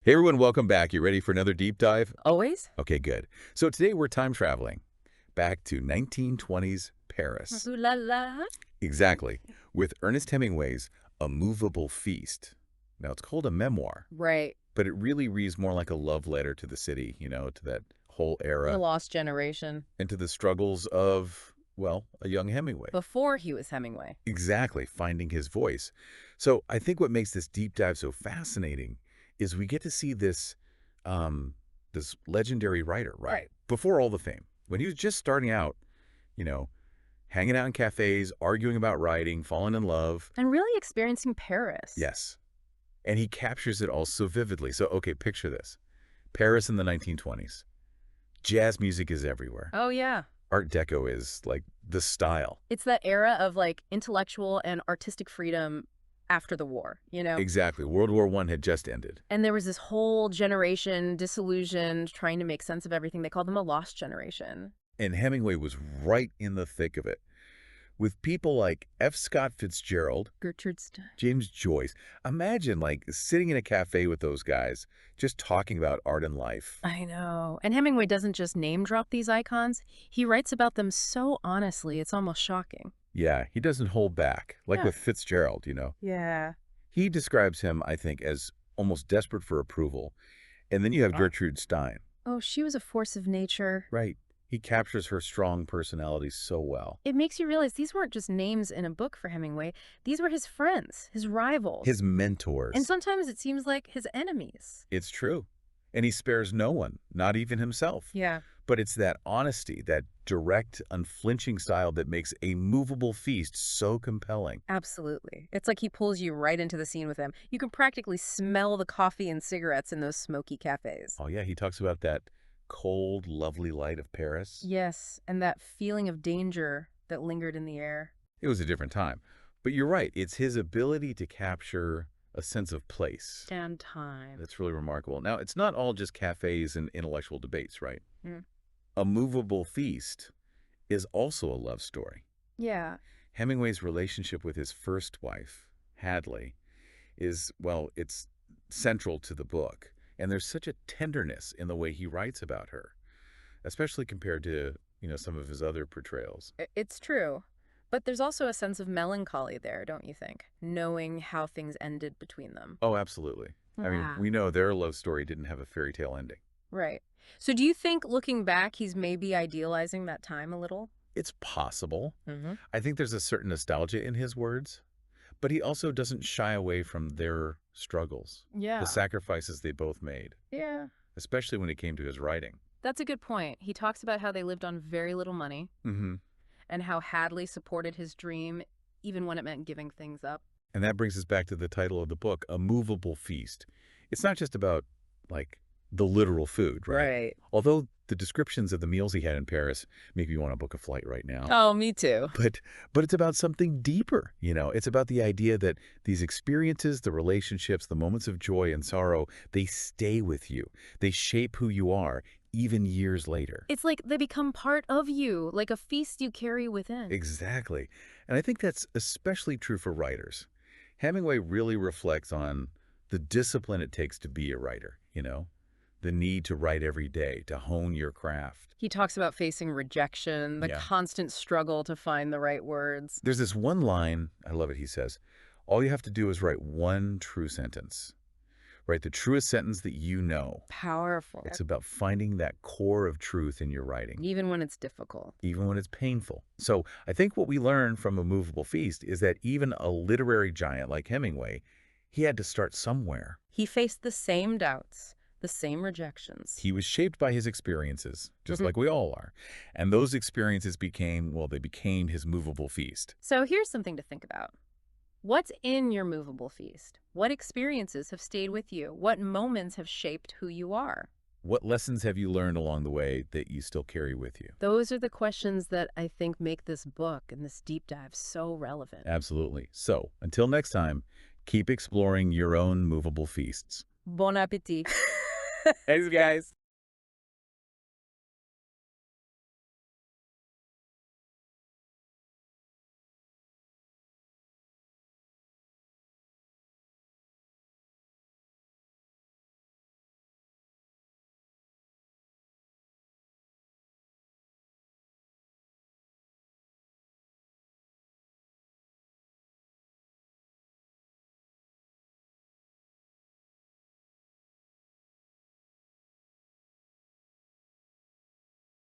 Hey everyone, welcome back. You ready for another deep dive? Always? Okay, good. So today we're time traveling back to 1920s Paris. Ooh la la. Exactly, with Ernest Hemingway's A Moveable Feast. Now it's called a memoir, Right. but it really reads more like a love letter to the city, to that whole The era lost generation. and to the struggles of, well, a young Hemingway. Before he was Hemingway. Exactly, finding his voice. So I think what makes this deep dive so fascinating is we get to see this legendary writer, right? Right. Before all the fame, when he was just starting out, you know, hanging out in cafes, arguing about writing, falling in love. And really experiencing Paris. Yes. And he captures it all so vividly. So, okay, picture this. Paris in the 1920s. Jazz music is everywhere. Oh, yeah. Art Deco is like the style. It's that era of like intellectual and artistic freedom after the war, you know? Exactly. World War I had just ended. And there was this whole generation disillusioned, trying to make sense of everything. They called them a lost generation. And Hemingway was right in the thick of it. With people like F. Scott Fitzgerald, Gertrude Stein. James Joyce. Imagine like sitting in a cafe with those guys, just talking about art and life. I know. And Hemingway doesn't just name drop these icons. He writes about them so honestly, it's almost shocking. Yeah, he doesn't hold back, like Yeah. with Fitzgerald. Yeah. He describes him, I think, as almost desperate for approval. And then you have Gertrude Stein. Oh, she was a force of nature. Right. He captures her strong personality so well. It makes you realize these weren't just names in a book for Hemingway. These were his friends, his rivals. His mentors. And sometimes it seems like his enemies. It's true. And he spares no one, not even himself. Yeah. But it's that honesty, that direct, unflinching style that makes A Moveable Feast so compelling. Absolutely. It's like he pulls you right into the scene with him. You can practically smell the coffee and cigarettes in those smoky cafes. Oh, yeah, he talks about that cold, lovely light of Paris. Yes, and that feeling of danger that lingered in the air. It was a different time. But you're right, it's his ability to capture a sense of place. And time. That's really remarkable. Now, it's not all just cafes and intellectual debates, right? Mm. A Moveable Feast is also a love story. Yeah. Hemingway's relationship with his first wife, Hadley, is, well, it's central to the book. And there's such a tenderness in the way he writes about her, especially compared to, some of his other portrayals. It's true. But there's also a sense of melancholy there, don't you think? Knowing how things ended between them. Oh, absolutely. I mean, we know their love story didn't have a fairy tale ending. Right. So do you think, looking back, he's maybe idealizing that time a little? It's possible. Mm-hmm. I think there's a certain nostalgia in his words, but he also doesn't shy away from their struggles, Yeah. the sacrifices they both made, Yeah. especially when it came to his writing. That's a good point. He talks about how they lived on very little money Mm-hmm. and how Hadley supported his dream even when it meant giving things up. And that brings us back to the title of the book, A Moveable Feast. It's not just about, like, the literal food, right? Right. Although the descriptions of the meals he had in Paris make you want to book a flight right now. Oh, me too. But it's about something deeper, It's about the idea that these experiences, the relationships, the moments of joy and sorrow, they stay with you. They shape who you are, even years later. It's like they become part of you, like a feast you carry within. Exactly. And I think that's especially true for writers. Hemingway really reflects on the discipline it takes to be a writer, the need to write every day, to hone your craft. He talks about facing rejection, the Yeah. constant struggle to find the right words. There's this one line, I love it, he says, all you have to do is write one true sentence. Write the truest sentence that you know. Powerful. It's about finding that core of truth in your writing, Even when it's difficult. even when it's painful. So I think what we learn from A Moveable Feast is that even a literary giant like Hemingway, he had to start somewhere. He faced the same doubts, the same rejections. He was shaped by his experiences, just Mhm. like we all are. And those experiences became his movable feast. So here's something to think about. What's in your movable feast? What experiences have stayed with you? What moments have shaped who you are? What lessons have you learned along the way that you still carry with you? Those are the questions that I think make this book and this deep dive so relevant. Absolutely. So, until next time, keep exploring your own movable feasts. Bon appétit. Thanks, guys.